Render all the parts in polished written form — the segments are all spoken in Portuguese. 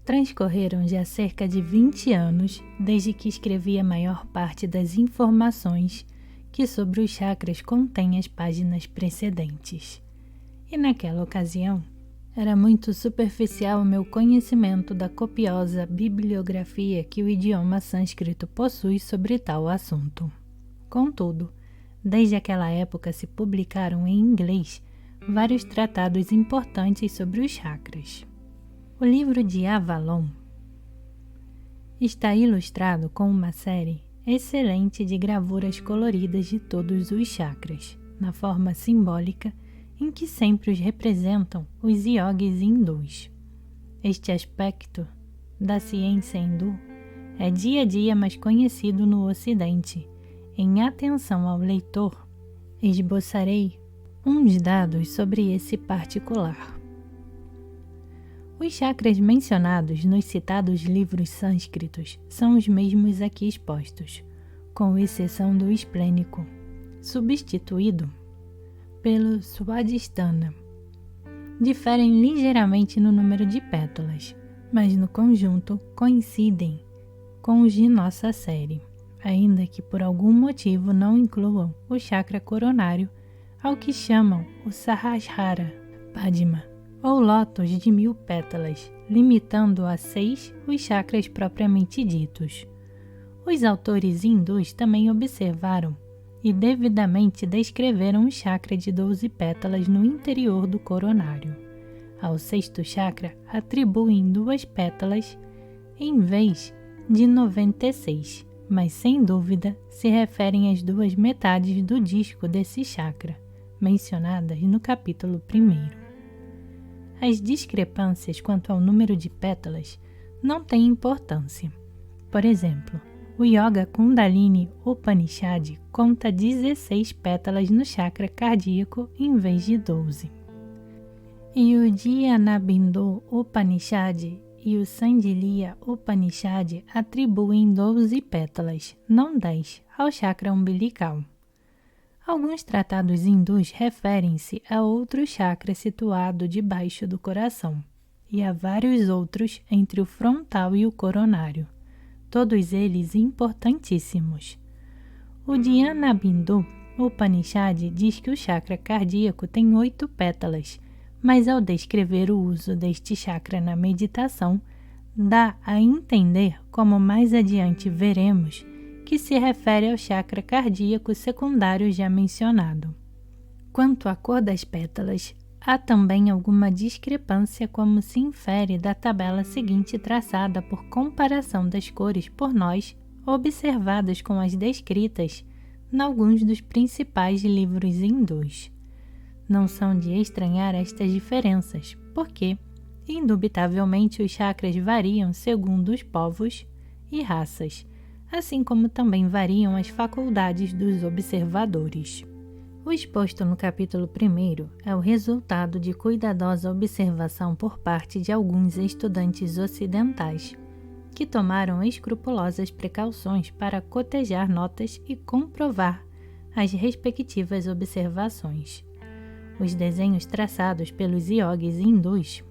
Transcorreram já cerca de 20 anos desde que escrevi a maior parte das informações que sobre os chakras contém as páginas precedentes. E naquela ocasião, era muito superficial o meu conhecimento da copiosa bibliografia que o idioma sânscrito possui sobre tal assunto. Contudo, desde aquela época se publicaram em inglês vários tratados importantes sobre os chakras. O livro de Avalon está ilustrado com uma série excelente de gravuras coloridas de todos os chakras, na forma simbólica em que sempre os representam os yogis hindus. Este aspecto da ciência hindu é dia a dia mais conhecido no Ocidente. Em atenção ao leitor, esboçarei uns dados sobre esse particular. Os chakras mencionados nos citados livros sânscritos são os mesmos aqui expostos, com exceção do esplênico, substituído pelo Swadhisthana. Diferem ligeiramente no número de pétalas, mas no conjunto coincidem com os de nossa série, ainda que por algum motivo não incluam o chakra coronário, ao que chamam o Sahasrara Padma, ou lótus de 1000 pétalas, limitando a 6 os chakras propriamente ditos. Os autores hindus também observaram e devidamente descreveram o chakra de 12 pétalas no interior do coronário. Ao sexto chakra atribuem 2 pétalas em vez de 96, mas sem dúvida se referem às 2 metades do disco desse chakra, mencionadas no capítulo 1. As discrepâncias quanto ao número de pétalas não têm importância. Por exemplo, o Yoga Kundalini Upanishad conta 16 pétalas no chakra cardíaco em vez de 12. E o Dhyanabindu Upanishad e o Sandilya Upanishad atribuem 12 pétalas, não 10, ao chakra umbilical. Alguns tratados hindus referem-se a outro chakra situado debaixo do coração, e a vários outros entre o frontal e o coronário, todos eles importantíssimos. O Dhyanabindu Upanishad diz que o chakra cardíaco tem 8 pétalas, mas ao descrever o uso deste chakra na meditação, dá a entender, como mais adiante veremos, que se refere ao chakra cardíaco secundário já mencionado. Quanto à cor das pétalas, há também alguma discrepância, como se infere da tabela seguinte traçada por comparação das cores por nós, observadas com as descritas em alguns dos principais livros hindus. Não são de estranhar estas diferenças, porque, indubitavelmente, os chakras variam segundo os povos e raças, assim como também variam as faculdades dos observadores. O exposto no capítulo 1 é o resultado de cuidadosa observação por parte de alguns estudantes ocidentais, que tomaram escrupulosas precauções para cotejar notas e comprovar as respectivas observações. Os desenhos traçados pelos yogis hindus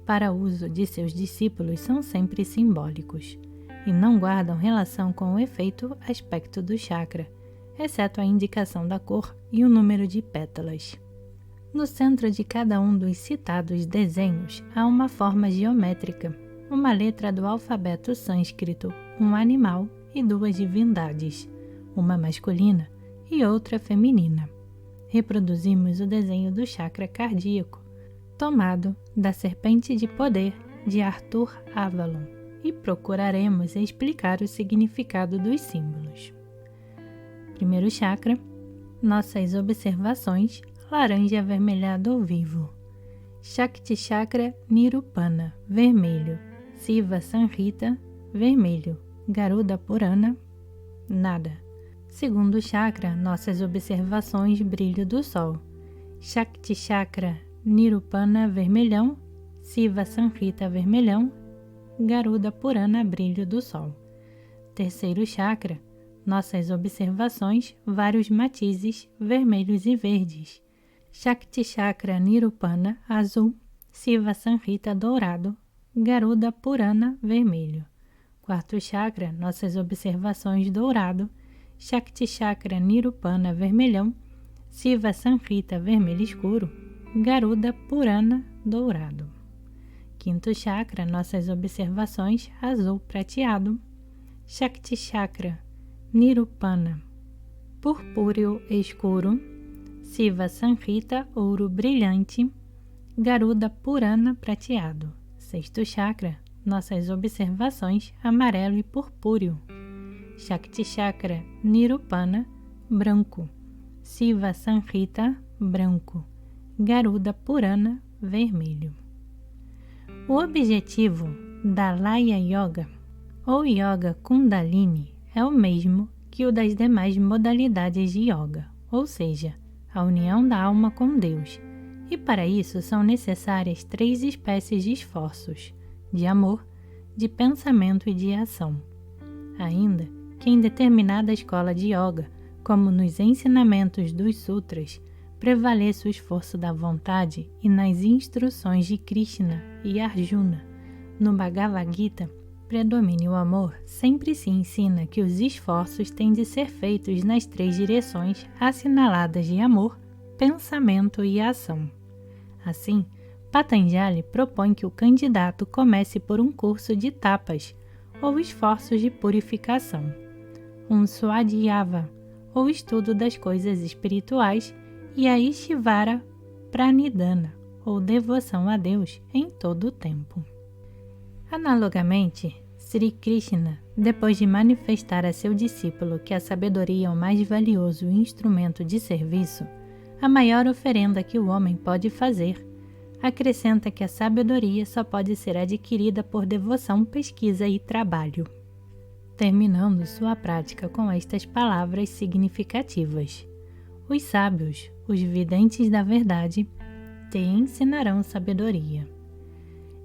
para uso de seus discípulos são sempre simbólicos e não guardam relação com o efeito aspecto do chakra, exceto a indicação da cor e o número de pétalas. No centro de cada um dos citados desenhos há uma forma geométrica, uma letra do alfabeto sânscrito, um animal e 2 divindades, uma masculina e outra feminina. Reproduzimos o desenho do chakra cardíaco, tomado da Serpente de Poder de Arthur Avalon, e procuraremos explicar o significado dos símbolos. Primeiro chakra, nossas observações, laranja avermelhado ou vivo. Shakti Chakra Nirupana, vermelho. Siva Sanhita, vermelho. Garuda Purana, nada. Segundo chakra, nossas observações, brilho do sol. Shakti Chakra Nirupana, vermelhão. Siva Sanhita, vermelhão. Garuda Purana, brilho do sol. Terceiro chakra, nossas observações, vários matizes, vermelhos e verdes. Shakti Chakra Nirupana, azul. Siva Sanhita, dourado. Garuda Purana, vermelho. Quarto chakra, nossas observações, dourado. Shakti Chakra Nirupana, vermelhão. Siva Sanhita, vermelho escuro. Garuda Purana, dourado. Quinto chakra, nossas observações, azul prateado. Shakti Chakra Nirupana, purpúreo escuro. Siva Sanhita, ouro brilhante. Garuda Purana, prateado. Sexto chakra, nossas observações, amarelo e purpúreo. Shakti Chakra Nirupana, branco. Siva Sanhita, branco. Garuda Purana, vermelho. O objetivo da Laya Yoga, ou Yoga Kundalini, é o mesmo que o das demais modalidades de Yoga, ou seja, a união da alma com Deus, e para isso são necessárias 3 espécies de esforços, de amor, de pensamento e de ação. Ainda que em determinada escola de Yoga, como nos ensinamentos dos sutras, prevaleça o esforço da vontade e nas instruções de Krishna e Arjuna, no Bhagavad Gita, predomine o amor, sempre se ensina que os esforços têm de ser feitos nas 3 direções assinaladas de amor, pensamento e ação. Assim, Patanjali propõe que o candidato comece por um curso de tapas, ou esforços de purificação, um Swadhyava, ou estudo das coisas espirituais, e a Ishvara Pranidhana, ou devoção a Deus em todo o tempo. Analogamente, Sri Krishna, depois de manifestar a seu discípulo que a sabedoria é o mais valioso instrumento de serviço, a maior oferenda que o homem pode fazer, acrescenta que a sabedoria só pode ser adquirida por devoção, pesquisa e trabalho. Terminando sua prática com estas palavras significativas: os sábios, os videntes da verdade, te ensinarão sabedoria.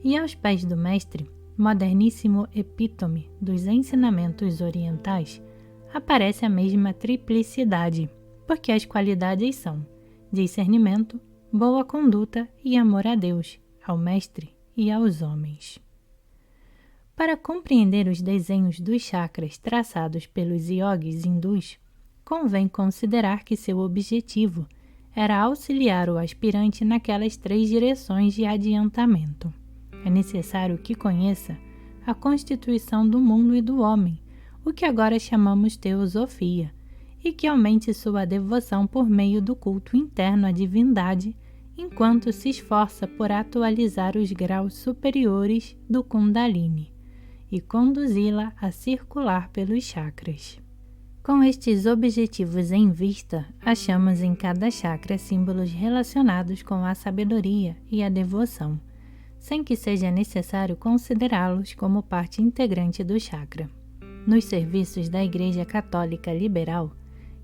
E aos pés do mestre, moderníssimo epítome dos ensinamentos orientais, aparece a mesma triplicidade, porque as qualidades são discernimento, boa conduta e amor a Deus, ao mestre e aos homens. Para compreender os desenhos dos chakras traçados pelos yogis hindus, convém considerar que seu objetivo era auxiliar o aspirante naquelas 3 direções de adiantamento. É necessário que conheça a constituição do mundo e do homem, o que agora chamamos teosofia, e que aumente sua devoção por meio do culto interno à divindade, enquanto se esforça por atualizar os graus superiores do Kundalini e conduzi-la a circular pelos chakras. Com estes objetivos em vista, achamos em cada chakra símbolos relacionados com a sabedoria e a devoção, sem que seja necessário considerá-los como parte integrante do chakra. Nos serviços da Igreja Católica Liberal,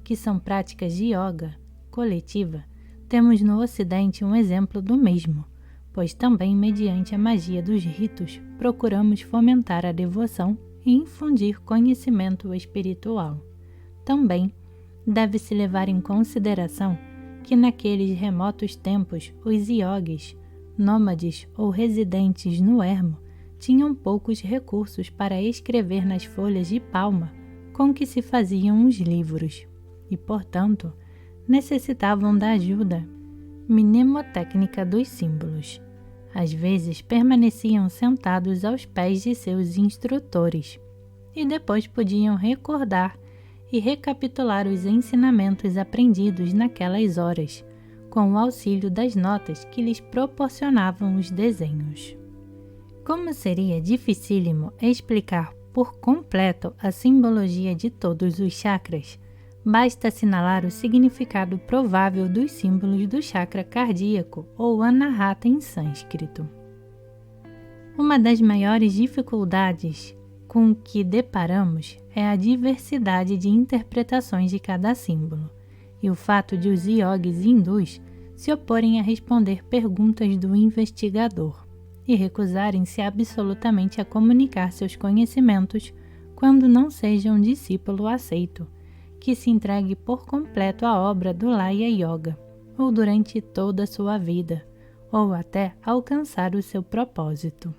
que são práticas de yoga coletiva, temos no Ocidente um exemplo do mesmo, pois também, mediante a magia dos ritos, procuramos fomentar a devoção e infundir conhecimento espiritual. Também deve-se levar em consideração que naqueles remotos tempos os yogis, nômades ou residentes no ermo, tinham poucos recursos para escrever nas folhas de palma com que se faziam os livros e, portanto, necessitavam da ajuda mnemotécnica dos símbolos. Às vezes permaneciam sentados aos pés de seus instrutores e depois podiam recordar e recapitular os ensinamentos aprendidos naquelas horas, com o auxílio das notas que lhes proporcionavam os desenhos. Como seria dificílimo explicar por completo a simbologia de todos os chakras, basta assinalar o significado provável dos símbolos do chakra cardíaco ou anahata em sânscrito. Uma das maiores dificuldades com que deparamos é a diversidade de interpretações de cada símbolo e o fato de os yogis hindus se oporem a responder perguntas do investigador e recusarem-se absolutamente a comunicar seus conhecimentos quando não seja um discípulo aceito, que se entregue por completo à obra do Laya Yoga, ou durante toda a sua vida, ou até alcançar o seu propósito.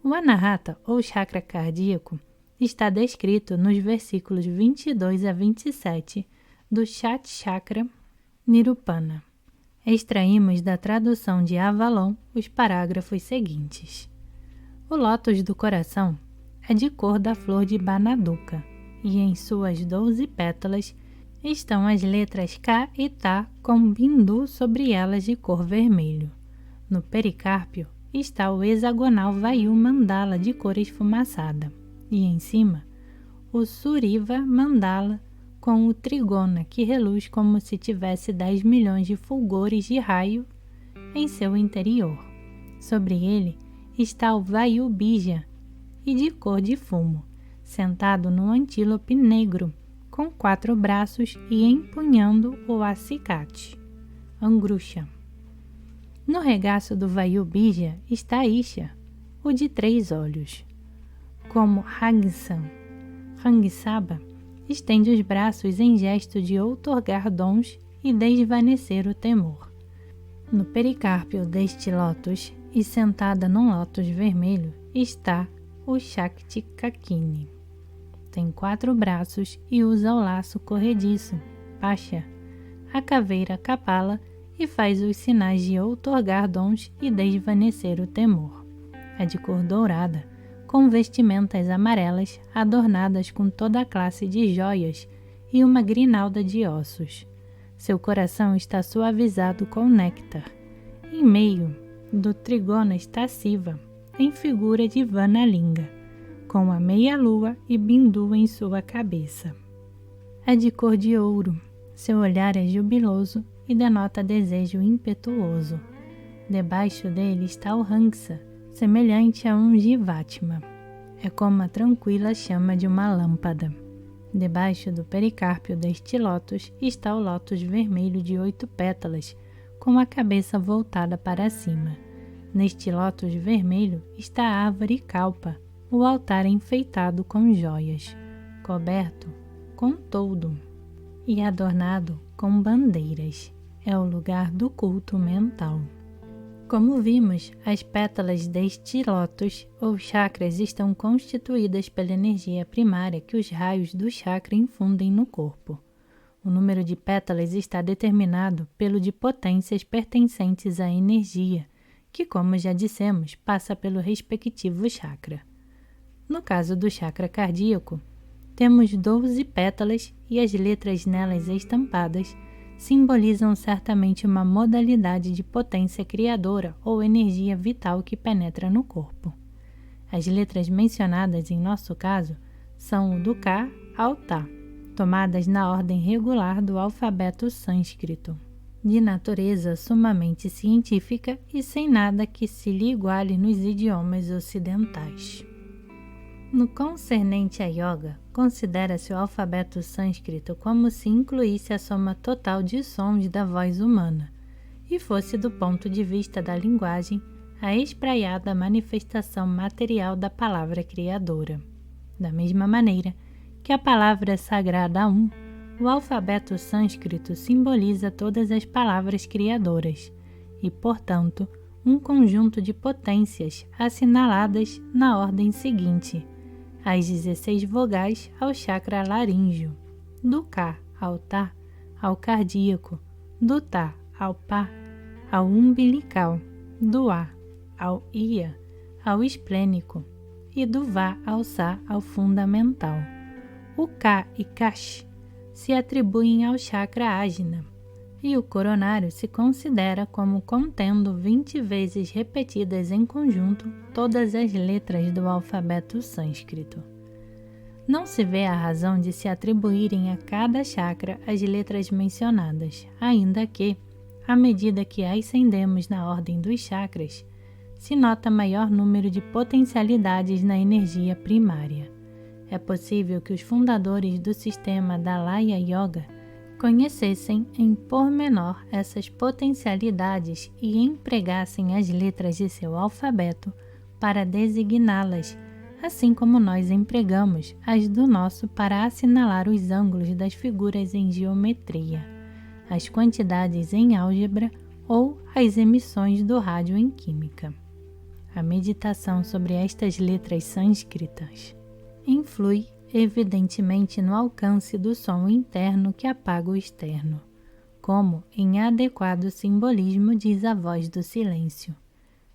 O Anahata, ou chakra cardíaco, está descrito nos versículos 22 a 27 do Shat Chakra Nirupana. Extraímos da tradução de Avalon os parágrafos seguintes. O lótus do coração é de cor da flor de Banaduka, e em suas 12 pétalas estão as letras K e Ta com bindu sobre elas de cor vermelho. No pericárpio está o hexagonal Vayu Mandala de cor esfumaçada, e em cima o Suriva Mandala com o trigona que reluz como se tivesse 10 milhões de fulgores de raio em seu interior. Sobre ele está o Vayu Bija, e de cor de fumo, sentado num antílope negro, com 4 braços e empunhando o acicate, Angrusha. No regaço do Vayu Bija está Isha, o de 3 olhos. Como Hagsan, Rangisaba estende os braços em gesto de outorgar dons e desvanecer o temor. No pericárpio deste lótus, e sentada num lótus vermelho, está o Shakti Kakini. Tem 4 braços e usa o laço corrediço, Pasha, a caveira Kapala, e faz os sinais de outorgar dons e desvanecer o temor. É de cor dourada, com vestimentas amarelas adornadas com toda a classe de joias e uma grinalda de ossos. Seu coração está suavizado com néctar. Em meio do trigona está Siva, em figura de Vanalinga, com a meia-lua e bindu em sua cabeça. É de cor de ouro, seu olhar é jubiloso e denota desejo impetuoso. Debaixo dele está o Hangsa, semelhante a um Jivatma. É como a tranquila chama de uma lâmpada. Debaixo do pericárpio deste lótus está o lótus vermelho de 8 pétalas, com a cabeça voltada para cima. Neste lótus vermelho está a árvore Kalpa, o altar enfeitado com joias, coberto com toldo e adornado com bandeiras. É o lugar do culto mental. Como vimos, as pétalas deste lótus ou chakras estão constituídas pela energia primária que os raios do chakra infundem no corpo. O número de pétalas está determinado pelo de potências pertencentes à energia, que, como já dissemos, passa pelo respectivo chakra. No caso do chakra cardíaco, temos 12 pétalas e as letras nelas estampadas simbolizam certamente uma modalidade de potência criadora ou energia vital que penetra no corpo. As letras mencionadas em nosso caso são o do Ka ao Ta, tomadas na ordem regular do alfabeto sânscrito, de natureza sumamente científica e sem nada que se lhe iguale nos idiomas ocidentais. No concernente a yoga, considera-se o alfabeto sânscrito como se incluísse a soma total de sons da voz humana, e fosse do ponto de vista da linguagem a espraiada manifestação material da palavra criadora. Da mesma maneira que a palavra sagrada Um, o alfabeto sânscrito simboliza todas as palavras criadoras e, portanto, um conjunto de potências assinaladas na ordem seguinte: as 16 vogais ao chakra laríngeo, do Ka ao Ta, ao cardíaco, do Ta ao Pa, ao umbilical, do A ao Ia, ao esplênico, e do Va ao Sa ao fundamental. O Ka e Kash se atribuem ao chakra Ajna, e o coronário se considera como contendo 20 vezes repetidas em conjunto todas as letras do alfabeto sânscrito. Não se vê a razão de se atribuírem a cada chakra as letras mencionadas, ainda que, à medida que ascendemos na ordem dos chakras, se nota maior número de potencialidades na energia primária. É possível que os fundadores do sistema da Laya Yoga conhecessem em pormenor essas potencialidades e empregassem as letras de seu alfabeto para designá-las, assim como nós empregamos as do nosso para assinalar os ângulos das figuras em geometria, as quantidades em álgebra ou as emissões do rádio em química. A meditação sobre estas letras sânscritas influi evidentemente no alcance do som interno que apaga o externo, como em adequado simbolismo diz a voz do silêncio.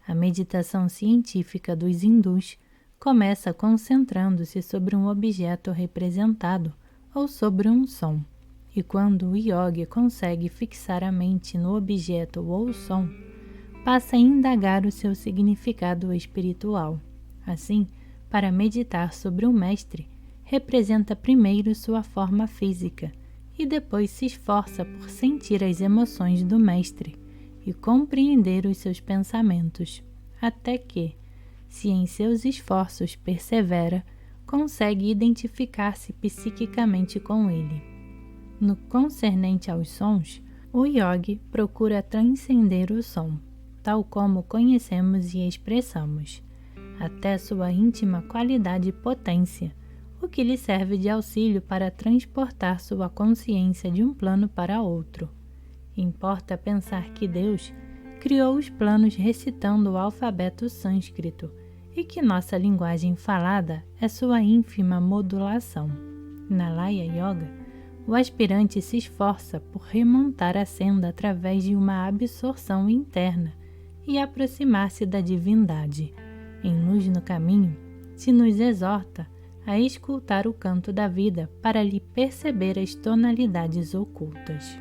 A meditação científica dos hindus começa concentrando-se sobre um objeto representado ou sobre um som, e quando o yogi consegue fixar a mente no objeto ou som, passa a indagar o seu significado espiritual. Assim, para meditar sobre um mestre, representa primeiro sua forma física e depois se esforça por sentir as emoções do mestre e compreender os seus pensamentos, até que, se em seus esforços persevera, consegue identificar-se psiquicamente com ele. No concernente aos sons, o yogi procura transcender o som, tal como conhecemos e expressamos, até sua íntima qualidade e potência, o que lhe serve de auxílio para transportar sua consciência de um plano para outro. Importa pensar que Deus criou os planos recitando o alfabeto sânscrito e que nossa linguagem falada é sua ínfima modulação. Na Laya Yoga, o aspirante se esforça por remontar a senda através de uma absorção interna e aproximar-se da divindade. Em Luz no Caminho, se nos exorta a escutar o canto da vida para lhe perceber as tonalidades ocultas.